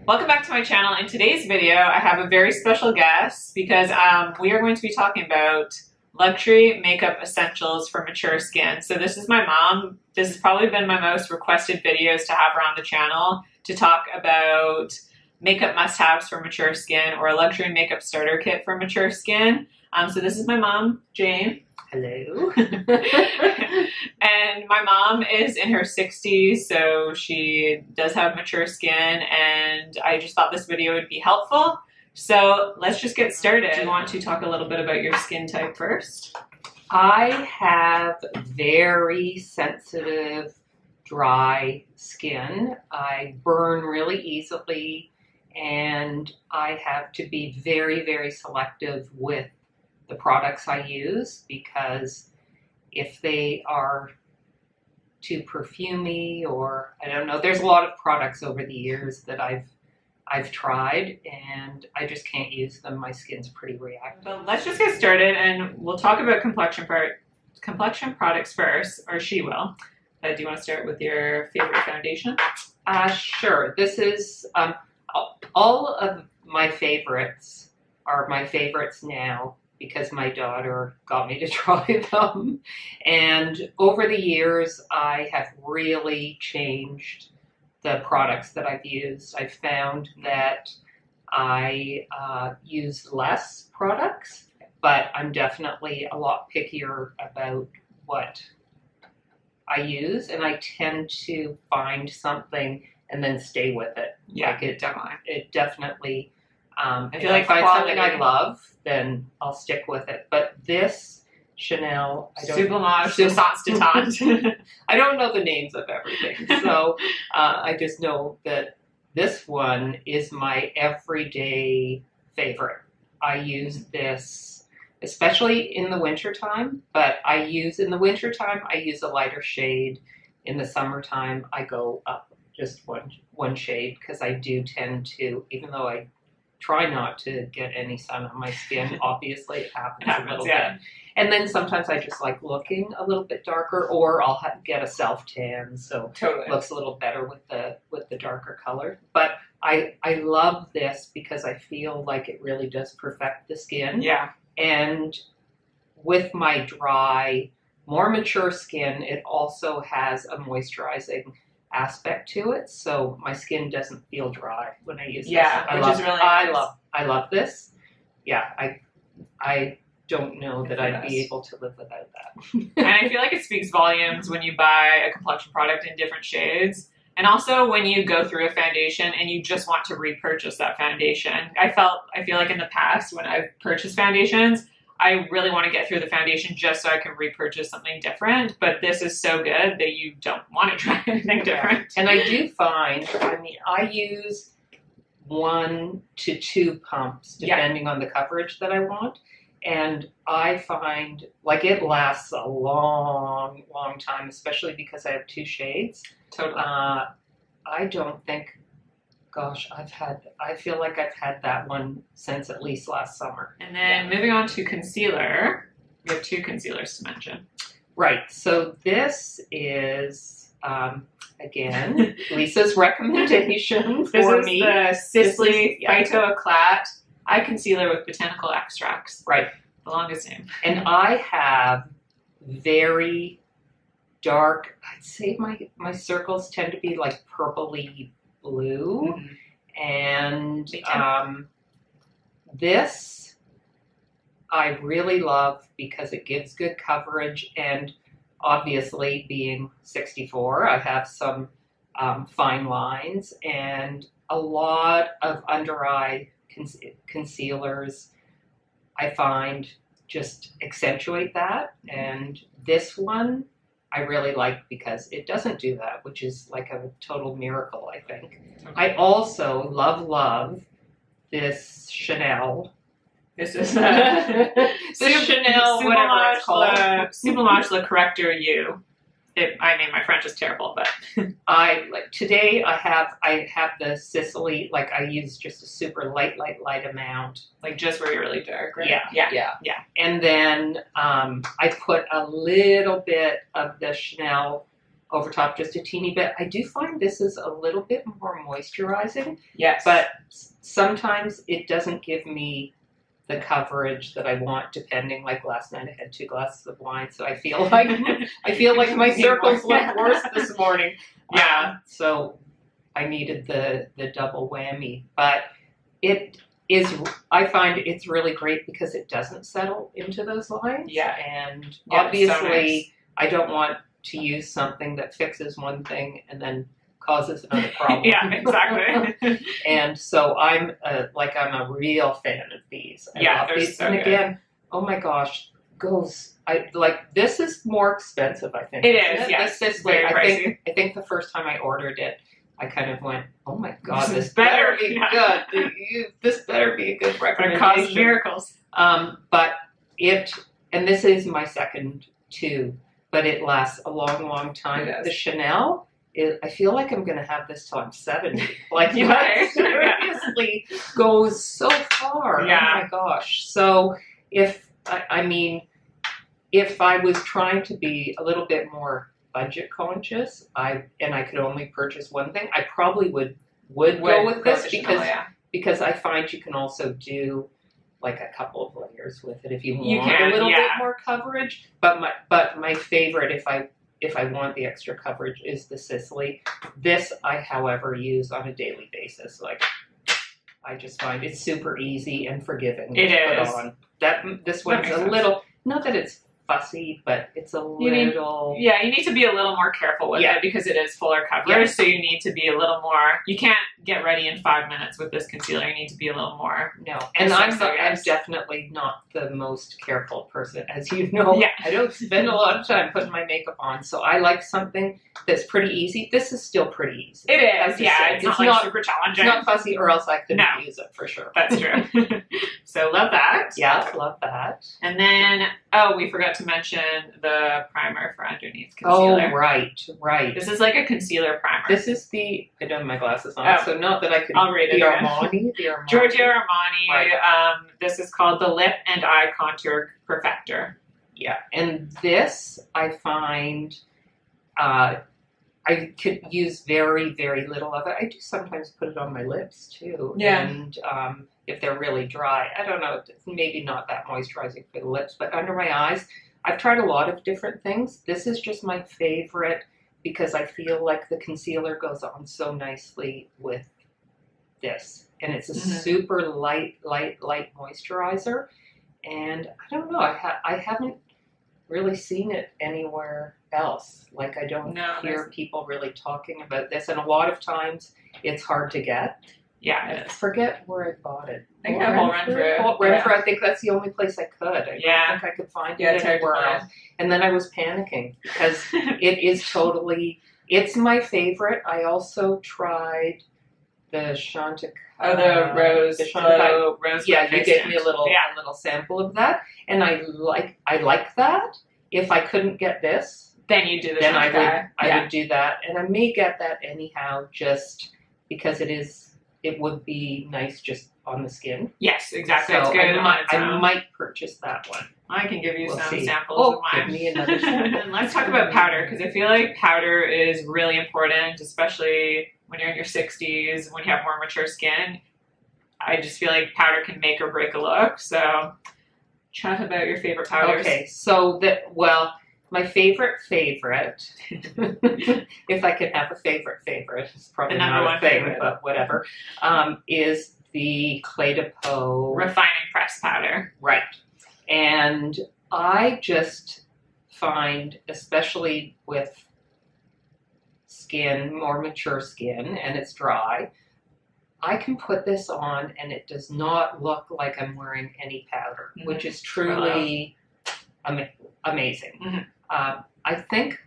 Welcome back to my channel. In today's video, I have a very special guest because we are going to be talking about luxury makeup essentials for mature skin. So this is my mom. This has probably been my most requested videos to have her on the channel to talk about makeup must-haves for mature skin or a luxury makeup starter kit for mature skin. So this is my mom, Jane. Hello. And my mom is in her 60s, so she does have mature skin, and I just thought this video would be helpful. So let's just get started. Do you want to talk a little bit about your skin type first? I have very sensitive, dry skin. I burn really easily, and I have to be very, very selective with the products I use, because if they are too perfumey, or I don't know, there's a lot of products over the years that I've tried and I just can't use them. My skin's pretty reactive. So let's just get started, and we'll talk about complexion products first, or she will. Do you want to start with your favorite foundation? Sure. This is all of my favorites are my favorites now, because my daughter got me to try them. And over the years, I have really changed the products that I've used. I've found that I use less products, but I'm definitely a lot pickier about what I use, and I tend to find something and then stay with it. Yeah, like it definitely I feel if like I find something I love, then I'll stick with it. But this Chanel, Sublimage, Teint. I don't know the names of everything, so I just know that this one is my everyday favorite. I use this especially in the wintertime, but in the wintertime I use a lighter shade. In the summertime I go up just one shade, because I do tend to, even though I try not to get any sun on my skin, obviously it happens a little bit. And then sometimes I just like looking a little bit darker, or I'll get a self-tan, so it looks a little better with the darker color. But I love this because I feel like it really does perfect the skin. Yeah. And with my dry, more mature skin, it also has a moisturizing aspect to it, so my skin doesn't feel dry when I use this. Which is really nice. I love this. Yeah, I don't know that I'd be able to live without that. And I feel like it speaks volumes when you buy a complexion product in different shades, and also when you go through a foundation and you just want to repurchase that foundation. I feel like in the past when I've purchased foundations, I really want to get through the foundation just so I can repurchase something different, but this is so good that you don't want to try anything different. And I do find, I use 1 to 2 pumps depending on the coverage that I want, and I find like it lasts a long, long time, especially because I have 2 shades. Totally. I don't think, gosh, I feel like I've had that one since at least last summer. And then moving on to concealer, we have 2 concealers to mention. Right, so this is, again, Lisa's recommendation for me. This is the Sisley Phyto-Éclat Eye Concealer with Botanical Extracts. Right. The longest name. And I have very dark, I'd say my circles tend to be like purpley blue. Mm-hmm. And this I really love because it gives good coverage, and obviously being 64, I have some fine lines, and a lot of under eye concealers I find just accentuate that, and this one I really like because it doesn't do that, which is like a total miracle, I think. Okay. I also love this Chanel. This is this Chanel, whatever it's called. Sublimage Le Correcteur Yeux. I mean, my French is terrible, but today I have the Sisley, like I use just a super light amount. Like just where you're really dark, right? Yeah. And then I put a little bit of the Chanel over top just a teeny bit. I do find this is a little bit more moisturizing. Yes. But sometimes it doesn't give me the coverage that I want, depending. Like last night I had 2 glasses of wine, so I feel like my circles look worse this morning. Yeah. So I needed the double whammy. But it is, I find it's really great because it doesn't settle into those lines. Yeah. And Yeah, obviously so nice. I don't want to use something that fixes one thing and then causes another problem. Yeah, exactly. And so I'm a real fan of these. I love they're these. so And good. again, oh my gosh, this is more expensive, I think. It isn't is, yes. This is Very pricey. I think the first time I ordered it, I kind of went, oh my god, This this is better. better be Yeah. good. This better be a good It recommendation. causes miracles. But and this is my second too, but it lasts a long, long time. It does. The Chanel, I feel like I'm going to have this till I'm 70. Like, Yeah. that seriously goes so far. Yeah. Oh my gosh. So if I was trying to be a little bit more budget conscious, and I could only purchase one thing, I probably would go with this because I find you can also do like a couple of layers with it if you want a little bit more coverage. But my favorite, if I want the extra coverage, is the Sisley. This I, however, use on a daily basis. Like, I just find it's super easy and forgiving It to is. put on. This one's makes a sense. little, not that it's fussy, but it's a You need- little. Yeah, you need to be a little more careful with it because it is fuller coverage. Yeah. So you need to be a little more. You can't get ready in 5 minutes with this concealer. You need to be a little more. No, and I'm yes. definitely not the most careful person, as you know. Yeah. I don't spend a lot of time putting my makeup on, so I like something that's pretty easy. This is still pretty easy. It I have is, to yeah. say. It's not like super challenging. It's not fussy, or else I couldn't No. use it for sure. That's true. So love that. Yeah, love that. And then, we forgot to mention the primer for underneath Oh, concealer. right. This is like a concealer primer. This is I don't have my glasses on, Oh. so not that I could. I'll read it The again. Armani. Giorgio Armani. Right. This is called the Lip and Eye Contour Perfector. Yeah, and this I find I could use very, very little of it. I do sometimes put it on my lips too. Yeah. And if they're really dry, I don't know, it's maybe not that moisturizing for the lips, but under my eyes, I've tried a lot of different things. This is just my favorite because I feel like the concealer goes on so nicely with this. And it's a super light moisturizer. And I don't know, I haven't really seen it anywhere else. Like, I don't hear people really talking about this. And a lot of times it's hard to get. Yeah, I it is. forget where I bought it. I think I will run through it. I think that's the only place I could. I don't think I could find it it's hard to anywhere find. else. And then I was panicking because it is totally, it's my favorite. I also tried the Chantecaille. Oh, the rose. The Chantecaille. Rose. Yeah, you gave me a little Yeah. sample of that, and I like that. If I couldn't get this, Then you do the then Chantecaille. I would do that, and I may get that anyhow, just because it would be nice just on the skin. Yes, exactly. So It's good on its I own. might purchase that one. I can give you We'll some see. samples of mine. Give me another sample. And let's talk about powder, because I feel like powder is really important, especially when you're in your 60s, when you have more mature skin. I just feel like powder can make or break a look. So chat about your favorite powders. Okay, so my favorite, if I could have a favorite, it's probably The number not one a thing, favorite. but whatever, is the Clé de Peau. Refining pressed powder. Right. And I just find, especially with skin, more mature skin, and it's dry, I can put this on and it does not look like I'm wearing any powder, which is truly amazing. Mm-hmm. I think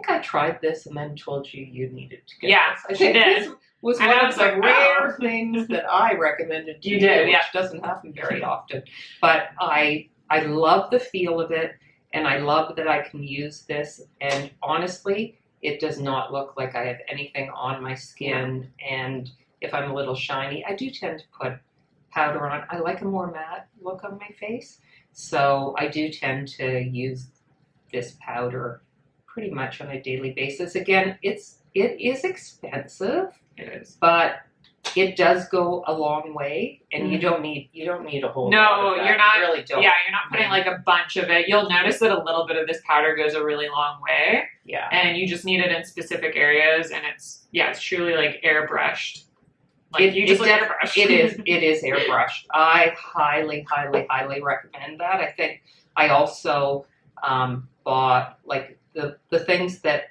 I tried this and then told you needed to get Yeah, this. I you think did. this was And one I of was the like, rare wow. things that I recommended to You did, which yeah. doesn't happen very often. But I love the feel of it, and I love that I can use this. And honestly, it does not look like I have anything on my skin. And if I'm a little shiny, I do tend to put powder on. I like a more matte look on my face, so I do tend to use this powder pretty much on a daily basis. Again, it is expensive. It is. But it does go a long way, and you don't need a whole lot of that. You're not. You really don't. Yeah, you're not putting like a bunch of it. You'll notice that a little bit of this powder goes a really long way. Yeah. And you just need it in specific areas, and it's truly like airbrushed. Like you just airbrush. It is airbrushed. I highly, highly, highly recommend that. I think I also bought like the things that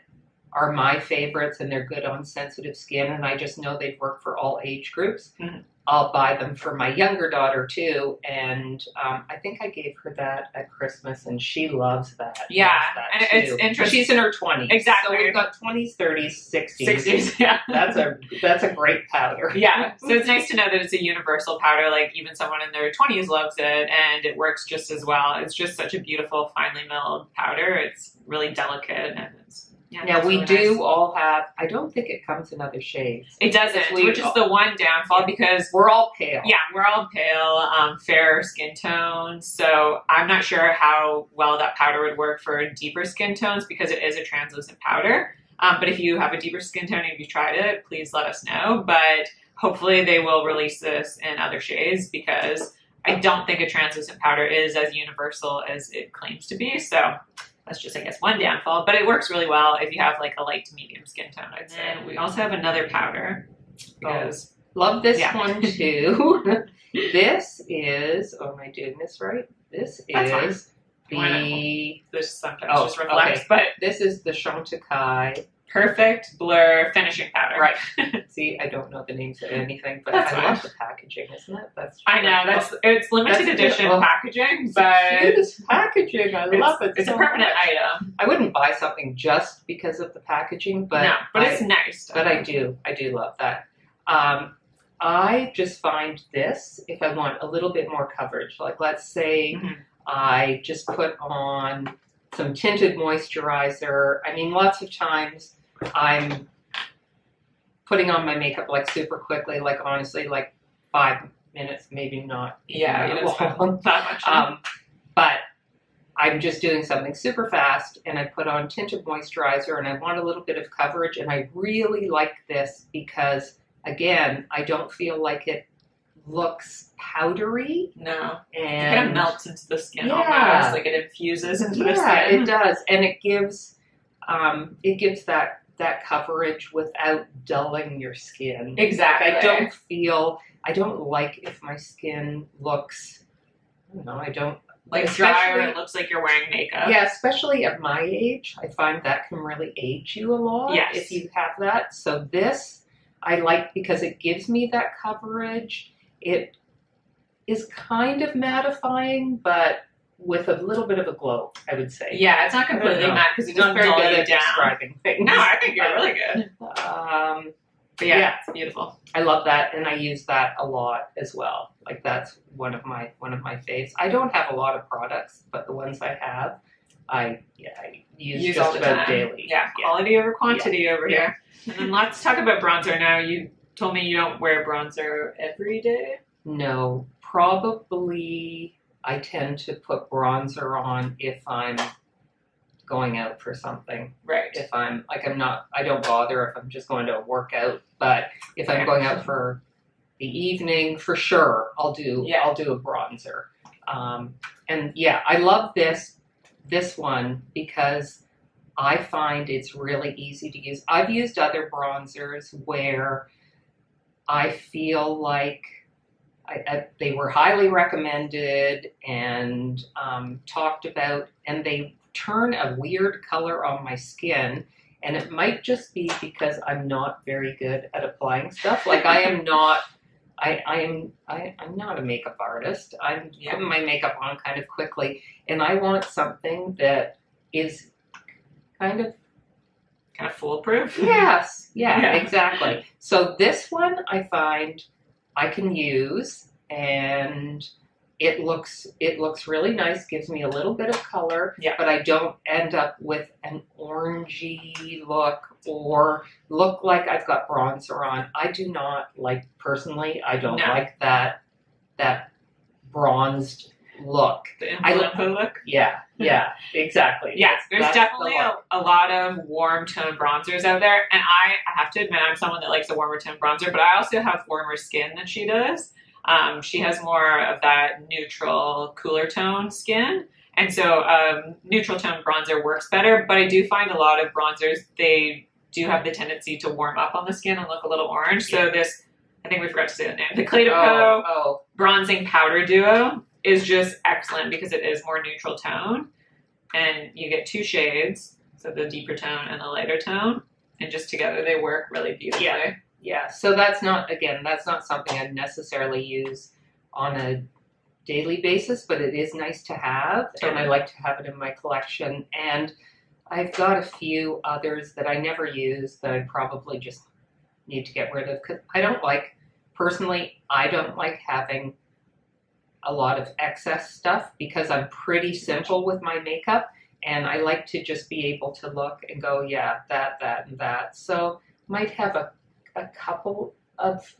are my favorites, and they're good on sensitive skin, and I just know they'd work for all age groups. Mm-hmm. I'll buy them for my younger daughter too, and I think I gave her that at Christmas, and she loves that. Yeah, loves that and too. it's interesting. She's in her 20s. Exactly. So we've got 20s, 30s, 60s. 60s, yeah. That's a great powder. Yeah, so it's nice to know that it's a universal powder. Like even someone in their 20s loves it, and it works just as well. It's just such a beautiful, finely milled powder. It's really delicate, and it's now we do all have. I don't think it comes in other shades. It doesn't, which is the one downfall because we're all pale. Yeah, we're all pale, fair skin tones. So I'm not sure how well that powder would work for deeper skin tones because it is a translucent powder. But if you have a deeper skin tone and if you tried it, please let us know. But hopefully they will release this in other shades because I don't think a translucent powder is as universal as it claims to be. So that's just, I guess, one downfall, but it works really well if you have like a light to medium skin tone, I'd say. And we also have another powder because love this one too. This is, am I doing this right? This is this sometimes just reflects, but this is the Chantecaille Perfect Blur finishing powder. Right. See, I don't know the names of anything, but I love the packaging, isn't it? I know, it's limited edition packaging, but it's packaging. I love it. It's a permanent item. I wouldn't buy something just because of the packaging, but it's nice. But I do love that. I just find this if I want a little bit more coverage. Like let's say I just put on some tinted moisturizer. I mean, lots of times I'm putting on my makeup like super quickly, like honestly, like 5 minutes, maybe not. Not much. But I'm just doing something super fast and I put on tinted moisturizer and I want a little bit of coverage, and I really like this because, again, I don't feel like it looks powdery. No. And it kind of melts into the skin almost. Like it infuses into the skin. Yeah, it does. And it gives that coverage without dulling your skin. Exactly. I don't like if my skin looks, I don't like dry or it looks like you're wearing makeup. Yeah, especially at my age. I find that can really age you a lot if you have that. So this I like because it gives me that coverage. It is kind of mattifying, but with a little bit of a glow, I would say. Yeah, it's not completely matte because it's not very good at describing things. No, I think you're really good. But yeah, it's beautiful. I love that, and I use that a lot as well. Like that's one of my faves. I don't have a lot of products, but the ones I have, I use just all the about time. daily. Yeah, quality over quantity over here. And then let's talk about bronzer now. You told me you don't wear bronzer every day. No, probably I tend to put bronzer on if I'm going out for something. Right. If I'm like I don't bother if I'm just going to work out, but if I'm going out for the evening, for sure I'll do a bronzer. And yeah, I love this one because I find it's really easy to use. I've used other bronzers where I feel like they were highly recommended and talked about, and they turn a weird color on my skin. And it might just be because I'm not very good at applying stuff. Like I'm not a makeup artist. I'm putting my makeup on kind of quickly, and I want something that is kind of foolproof. Yes, yeah, exactly. So this one I find I can use, and it looks really nice, gives me a little bit of color, but I don't end up with an orangey look or look like I've got bronzer on. I do not like, personally, I don't like that bronzed look. The influenza look. Yeah, exactly. Yes, there's That's definitely the look. a lot of warm tone bronzers out there, and I have to admit I'm someone that likes a warmer tone bronzer, but I also have warmer skin than she does. She has more of that neutral, cooler tone skin, and so neutral tone bronzer works better, but I do find a lot of bronzers, they do have the tendency to warm up on the skin and look a little orange. So this, I think we forgot to say the name, the Éclat Peau Bronzing Powder Duo is just excellent because it is more neutral tone, and you get 2 shades, so the deeper tone and the lighter tone, and just together they work really beautifully. Yeah, so that's not something I'd necessarily use on a daily basis, but it is nice to have, and I like to have it in my collection. And I've got a few others that I never use that I probably just need to get rid of, because personally, I don't like having a lot of excess stuff because I'm pretty simple with my makeup, and I like to just be able to look and go, yeah, that, and that. So might have a couple of,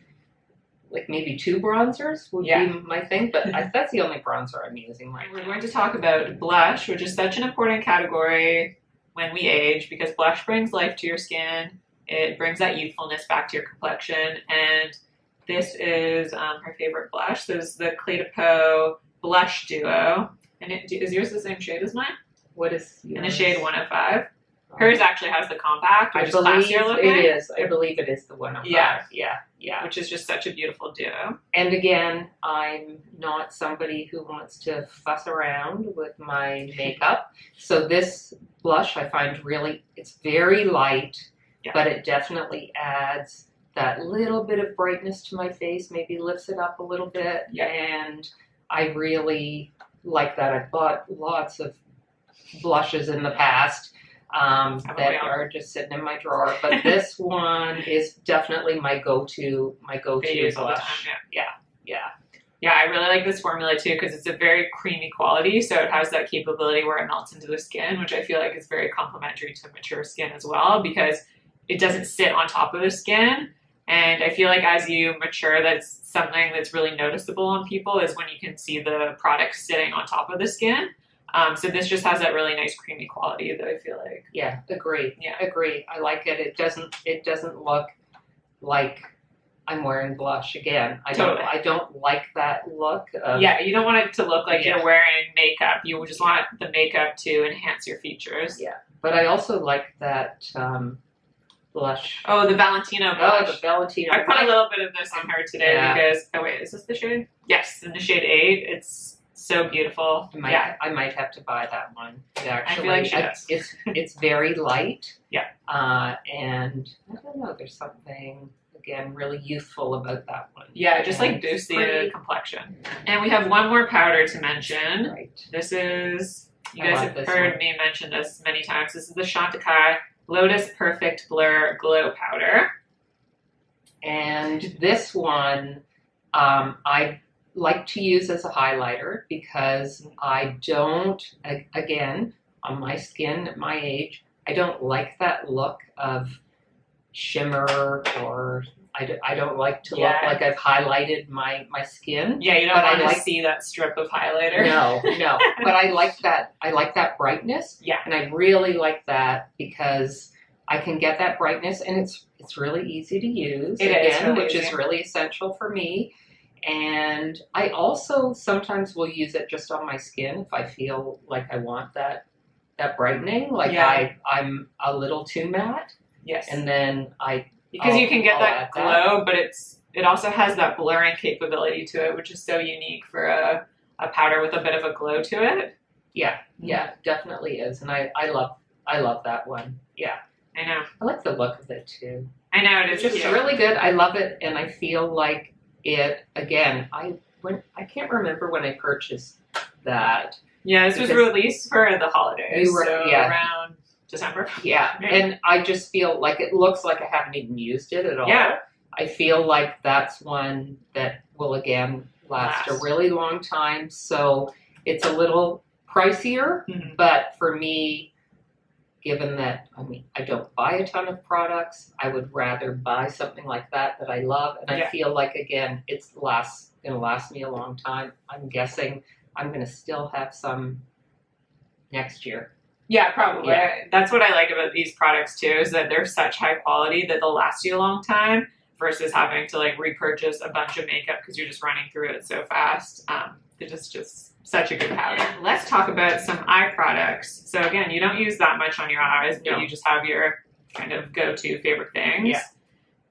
like maybe 2 bronzers would be my thing, but that's the only bronzer I'm using right now. We're going to talk about blush, which is such an important category when we age, because blush brings life to your skin. It brings that youthfulness back to your complexion, and this is her favorite blush. This is the Éclat Peau Blush Duo, and is yours the same shade as mine? What is yours? In the shade 105. Hers actually has the compact, which is classier looking. It is. I believe it is the 105. Yeah. Which is just such a beautiful duo. And again, I'm not somebody who wants to fuss around with my makeup. So this blush I find it's very light, but it definitely adds that little bit of brightness to my face, maybe lifts it up a little bit. And I really like that. I've bought lots of blushes in the past that are just sitting in my drawer, but this one is definitely my go-to blush. Yeah, I really like this formula too because it's a very creamy quality, so it has that capability where it melts into the skin, which I feel like is very complementary to mature skin as well, because it doesn't sit on top of the skin. And I feel like as you mature, that's something that's really noticeable on people, is when you can see the product sitting on top of the skin. So this just has that really nice creamy quality that I feel like. Yeah, agree. I like it. It doesn't look like I'm wearing blush again. I don't like that look. You don't want it to look like you're wearing makeup. You just want the makeup to enhance your features. Yeah, but I also like that blush. Oh, the Valentino blush. Oh, the Valentino. I put a little bit of this on her today because, oh wait, is this the shade? Yes, in the shade 8. It's so beautiful. I might have to buy that one. Actually, I feel like it's very light. Yeah. And I don't know, there's something, again, really youthful about that one. Yeah, just like boosts the complexion. And we have one more powder to mention. Right. This is, you guys have heard me mention this many times. This is the Chantecaille Lotus Perfect Blur Glow Powder. And this one, I like to use as a highlighter because I don't, again, on my skin at my age, I don't like that look of shimmer, or I don't like to look like I've highlighted my skin. Yeah, you don't want to see that strip of highlighter. No. But I like that brightness. Yeah. And I really like that because I can get that brightness, and it's really easy to use. Which is really essential for me. And I also sometimes will use it just on my skin if I feel like I want that brightening. Like I'm a little too matte. Yes. And then because you can get that glow, but it also has that blurring capability to it, which is so unique for a powder with a bit of a glow to it. Yeah, it definitely is. And I love that one. Yeah. I know. I like the look of it too. I know, it is just really good. I love it, and I feel like it, again, I can't remember when I purchased that. Yeah, this was released for the holidays, around December. Yeah, and I just feel like it looks like I haven't even used it at all. Yeah. I feel like that's one that will, again, last a really long time. So it's a little pricier, but for me, given that, I don't buy a ton of products, I would rather buy something like that I love. And I feel like, again, it's going to last me a long time. I'm guessing I'm going to still have some next year. Yeah, probably. Yeah. That's what I like about these products too, is that they're such high quality that they'll last you a long time versus having to like repurchase a bunch of makeup because you're just running through it so fast. It is just such a good palette. Let's talk about some eye products. So again, you don't use that much on your eyes, but you just have your kind of go-to favorite things. Yeah.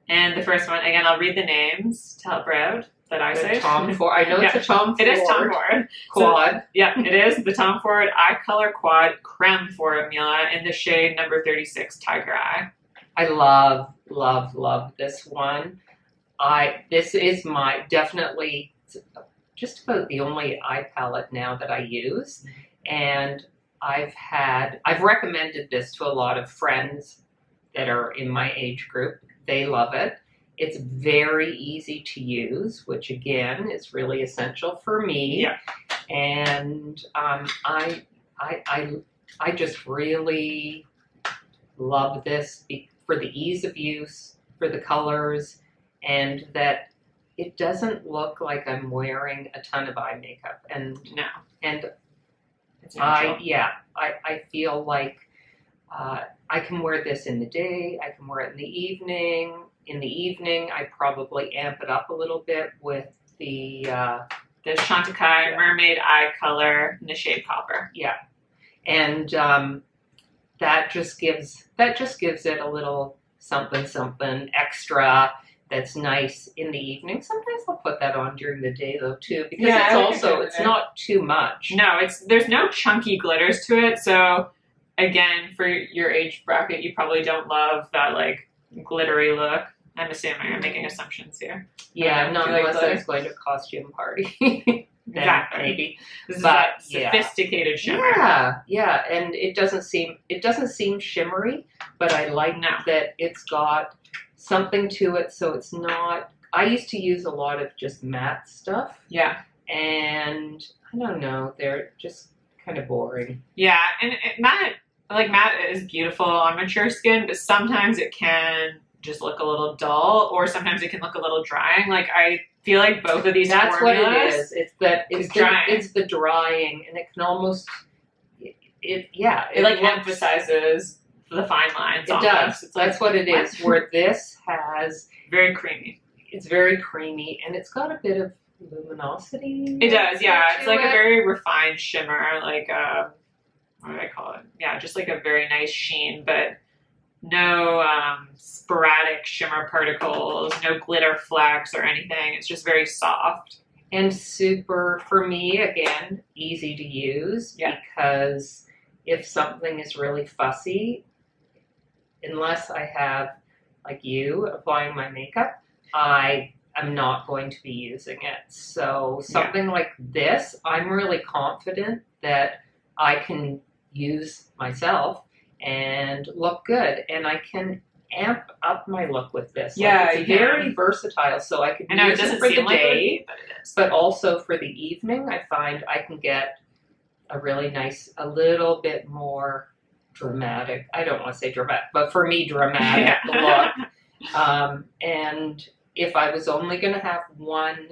And the first one, again, I'll read the names to help her out. That I say. Tom Ford. I know it's a Tom Ford. It is Tom Ford. Quad. So, yeah, it is the Tom Ford Eye Color Quad Creme Formula in the shade number 36 Tiger Eye. I love, love, love this one. This is my definitely just about the only eye palette now that I use, and I've recommended this to a lot of friends that are in my age group. They love it. It's very easy to use, which again is really essential for me. Yeah. And I just really love this for the ease of use, for the colors, and that it doesn't look like I'm wearing a ton of eye makeup. And no, and it's natural. I feel like I can wear this in the day. I can wear it in the evening. In the evening, I probably amp it up a little bit with the Chantecaille Mermaid Eye Color in the shade Copper. Yeah, and that just gives it a little something extra that's nice in the evening. Sometimes I'll put that on during the day though too, because it's not too much. No, there's no chunky glitters to it. So again, for your age bracket, you probably don't love that like glittery look. I'm assuming I'm making assumptions here. Yeah, not unless it's going to a costume party. Exactly. Maybe. This is that sophisticated shimmer. Yeah, and it doesn't seem shimmery, but I like that it's got something to it, so it's not. I used to use a lot of just matte stuff. Yeah. And I don't know, they're just kind of boring. Yeah, and matte is beautiful on mature skin, but sometimes it can just look a little dull, or sometimes it can look a little drying. Like I feel like both of these That's formulas, what it is. It's the drying, and it can almost it like emphasizes the fine lines. It does. It's That's what it is. Where this has very creamy. It's very creamy, and it's got a bit of luminosity. It does, yeah. It's like a very refined shimmer, like what do I call it? Yeah, just like a very nice sheen, but no sporadic shimmer particles, no glitter flecks or anything. It's just very soft. And super, for me, again, easy to use, because if something is really fussy, unless I have, like you, applying my makeup, I am not going to be using it. So something like this, I'm really confident that I can use myself and look good, and I can amp up my look with this. Yeah, it's very versatile, so I could use it for the day, but also for the evening. I find I can get a really nice, a little bit more dramatic. I don't want to say dramatic, but for me, dramatic look. And if I was only going to have one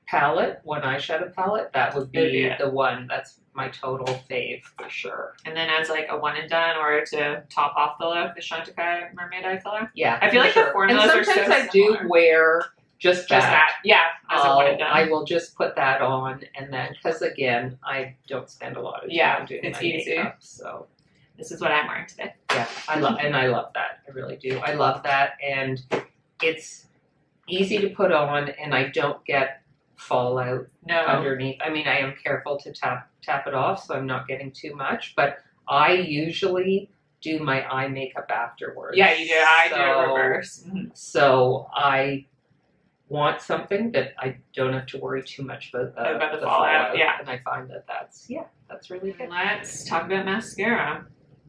palette, one eyeshadow palette, that would be the one. That's my total fave for sure. And then as like a one and done, or to top off the look, the Chantecaille Mermaid Eye Color. Yeah, I feel like the formulas are so similar. Sometimes I do wear just that. Yeah, as a one and done. I will just put that on, and then, because again, I don't spend a lot of time doing my makeup, so. This is what I'm wearing today. Yeah, I love that. I really do. I love that, and it's easy to put on, and I don't get fallout underneath. I mean, I am careful to tap it off, so I'm not getting too much, but I usually do my eye makeup afterwards. Yeah, you do. I do it reverse. So I want something that I don't have to worry too much about the fallout. Yeah, and I find that's really good. Let's talk about mascara.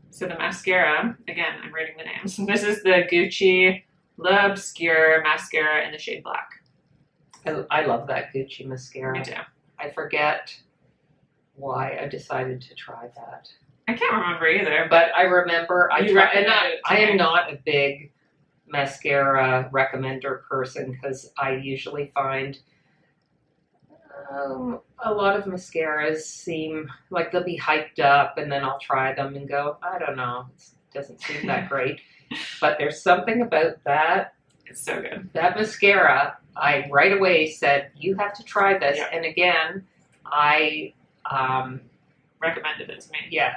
So the mascara, again, I'm reading the names. This is the Gucci L'Obscure mascara in the shade Black. I love that Gucci mascara. Me too. I forget why I decided to try that. I can't remember either. But I remember I am not a big mascara recommender person, because I usually find A lot of mascaras seem like they'll be hyped up, and then I'll try them and go, I don't know, it doesn't seem that great. But there's something about that. It's so good. That mascara, I right away said, you have to try this. Yeah. And again, I recommended it to me. Yeah,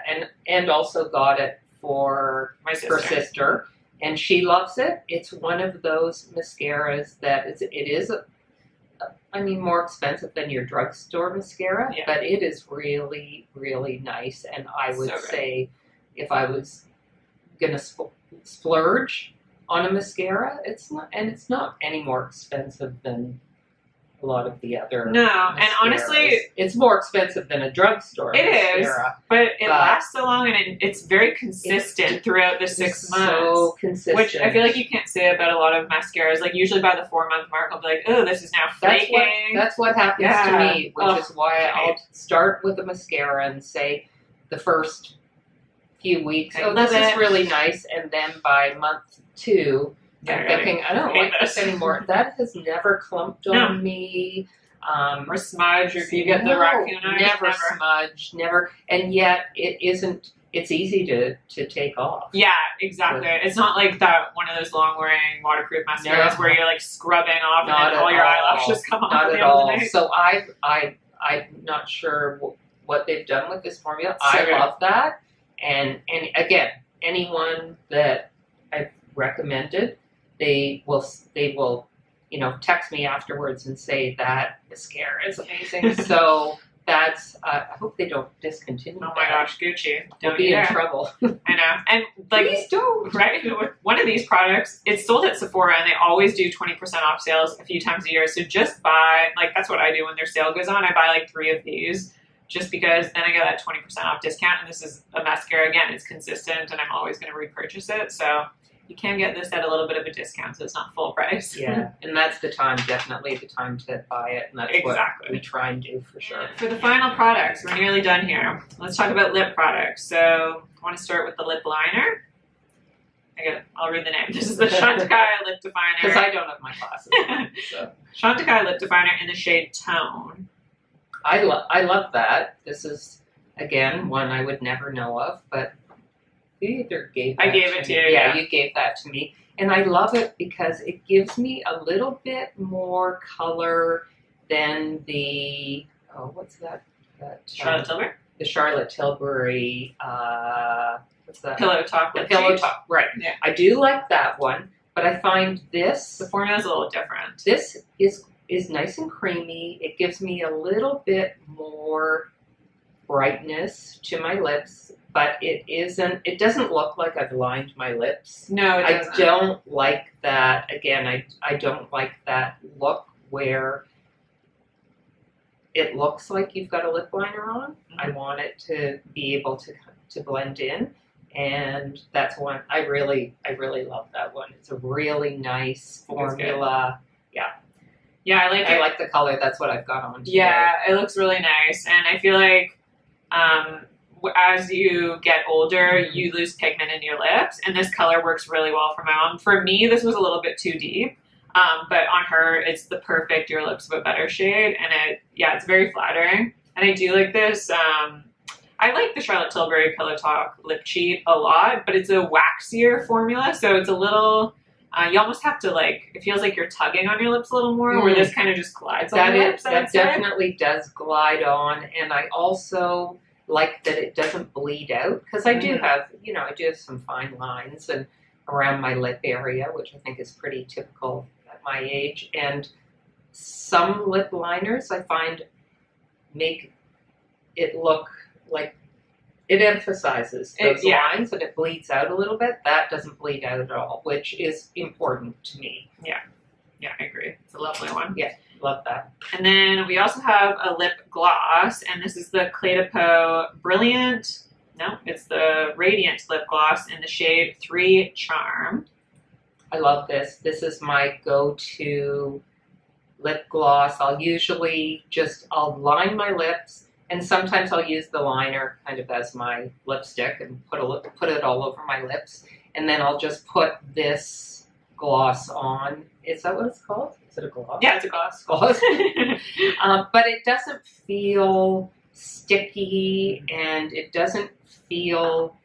and also got it for My sister. her sister, and she loves it. It's one of those mascaras that it is more expensive than your drugstore mascara, Yeah. but it is really, really nice. And I would say if I was going to splurge on a mascara, it's not any more expensive than a lot of the other mascaras. And honestly, it's more expensive than a drugstore mascara. But it lasts so long, and it's very consistent throughout the 6 months. So consistent. Which I feel like you can't say about a lot of mascaras. Like usually by the 4-month mark, I'll be like, oh, this is now flaking. That's what happens to me, which is why I'll start with a mascara and say the first few weeks, this is really nice, and then by month 2, I'm thinking, I don't like this anymore. That has never clumped on me. Or smudge, or if you get the raccoon eyes. Never smudge, never. And yet, it's easy to take off. Yeah, exactly. It's not like that one of those long-wearing waterproof mascaras where you're like scrubbing off and then all your eyelashes come off at the end of the night. So I'm not sure what they've done with this formula. So love that. And again, anyone that I've recommended, they will text me afterwards and say that mascara is amazing. So that's I hope they don't discontinue. Oh my gosh, Gucci, don't be in trouble. I know, and like please don't. Right, with one of these products, it's sold at Sephora, and they always do 20% off sales a few times a year. So just buy, like that's what I do when their sale goes on. I buy like 3 of these. Just because then I get that 20% off discount, and this is a mascara, again, it's consistent, and I'm always going to repurchase it, so you can get this at a little bit of a discount, so it's not full price. Yeah, and that's definitely the time to buy it, and that's what we try and do for sure. For the final products, we're nearly done here. Let's talk about lip products. So I want to start with the lip liner. I'll read the name. This is the Chantecaille Lip Definer. Because I don't have my glasses on, so. Chantecaille Lip Definer in the shade Tone. I love that. This is, again, one I would never know of, but you either gave that I gave it to you. Yeah, you gave that to me. And I love it because it gives me a little bit more color than the, what's that? Charlotte Tilbury? The Charlotte Tilbury, what's that? Pillow Talk. The Pillow Talk, right. Yeah. I do like that one, but I find this. The formula's a little different. This is nice and creamy. It gives me a little bit more brightness to my lips, but it doesn't look like I've lined my lips. No, it doesn't. I don't like that. Again, I don't like that look where it looks like you've got a lip liner on. Mm-hmm. I want it to be able to blend in, and that's one I really love that one. It's a really nice formula. Yeah, I like it. I like the color. That's what I've got on today. Yeah, it looks really nice. And I feel like as you get older, you lose pigment in your lips. And this color works really well for my mom. For me, this was a little bit too deep. But on her, it's the perfect Your Lips But Better shade. And it's very flattering. And I do like this. I like the Charlotte Tilbury Pillow Talk Lip Cheat a lot. But it's a waxier formula. So it's a little... you almost have to it feels like you're tugging on your lips a little more, where this kind of just glides on your lips. That definitely does glide on, and I also like that it doesn't bleed out, because I do have, I do have some fine lines and around my lip area, which I think is pretty typical at my age, and some lip liners I find make it look like it emphasizes those lines, and it bleeds out a little bit. That doesn't bleed out at all, which is important to me. Yeah, I agree. It's a lovely one. Yeah, love that. And then we also have a lip gloss, and this is the Clé de Peau Brilliant. No, it's the Radiant Lip Gloss in the shade 3 Charm. I love this. This is my go-to lip gloss. I'll line my lips. And sometimes I'll use the liner kind of as my lipstick and put it all over my lips. And then I'll just put this gloss on. Is that what it's called? Is it a gloss? Yeah, it's a gloss. Gloss. But it doesn't feel sticky, and it doesn't feel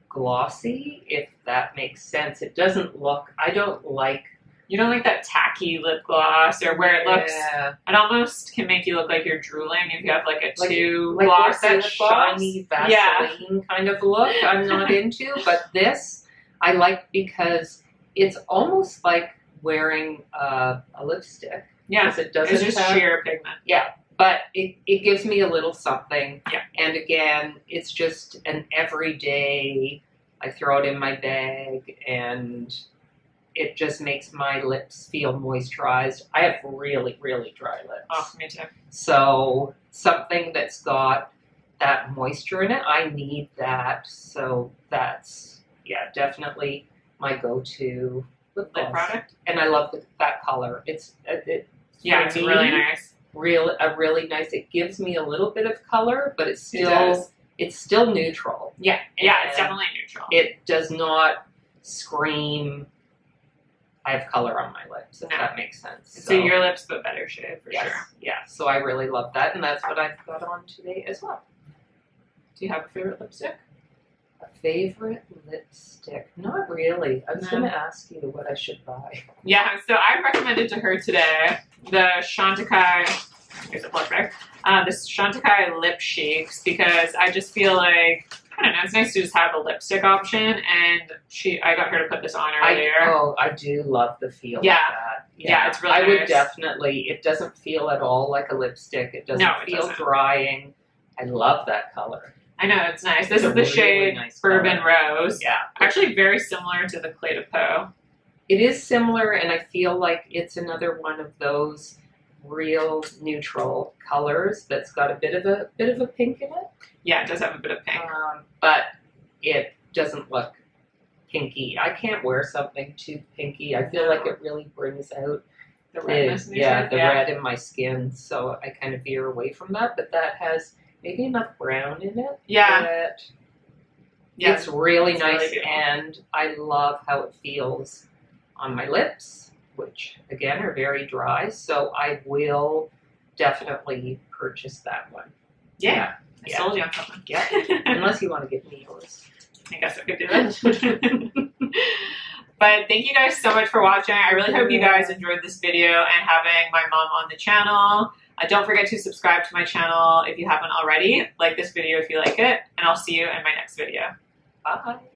glossy, if that makes sense. It doesn't look, I don't like... You don't like that tacky lip gloss, or where it looks, it almost can make you look like you're drooling if you have like a too gloss, that shiny Vaseline kind of look I'm not into. But this I like because it's almost like wearing a lipstick. Yeah, it doesn't it's just sheer pigment. Yeah, but it gives me a little something. Yeah. And again, it's just an everyday, I throw it in my bag, and it just makes my lips feel moisturized. I have really, really dry lips. Oh, me too. So something that's got that moisture in it, I need that. So that's, yeah, definitely my go-to lip product. And I love that color. It's really nice. Really nice. It gives me a little bit of color, but it's still neutral. Yeah, yeah, it's definitely neutral. It does not scream, I have color on my lips, if that makes sense. So your lips, but better shade, for sure. Yeah, so I really love that, and that's what I've got on today as well. Do you have a favorite lipstick? A favorite lipstick? Not really. I was going to ask you what I should buy. Yeah, so I recommended to her today the Chantecaille, here's a plug back, this Chantecaille Lip Shakes, because I just feel like, I don't know, it's nice to just have a lipstick option, and I got her to put this on earlier. I do love the feel of that. Yeah, it's really nice. I would definitely, it doesn't feel at all like a lipstick. It doesn't feel drying. I love that color. I know, it's nice. This is the shade nice Bourbon Rose. Yeah. Actually very similar to the Clé de Peau. It is similar, and I feel like it's another one of those real neutral colors that's got a bit of a pink in it. Yeah, it does have a bit of pink. But it doesn't look pinky. I can't wear something too pinky. I feel like it really brings out the redness. The red in my skin, so I kind of veer away from that. But that has maybe enough brown in it. Yeah. It's really nice, really and I love how it feels on my lips, which again are very dry. So I will definitely purchase that one. Yeah. I sold you on something. Yeah. Unless you want to give me yours. I guess I could do that. But thank you guys so much for watching. I really hope you guys enjoyed this video and having my mom on the channel. Don't forget to subscribe to my channel if you haven't already. Like this video if you like it. And I'll see you in my next video. Bye.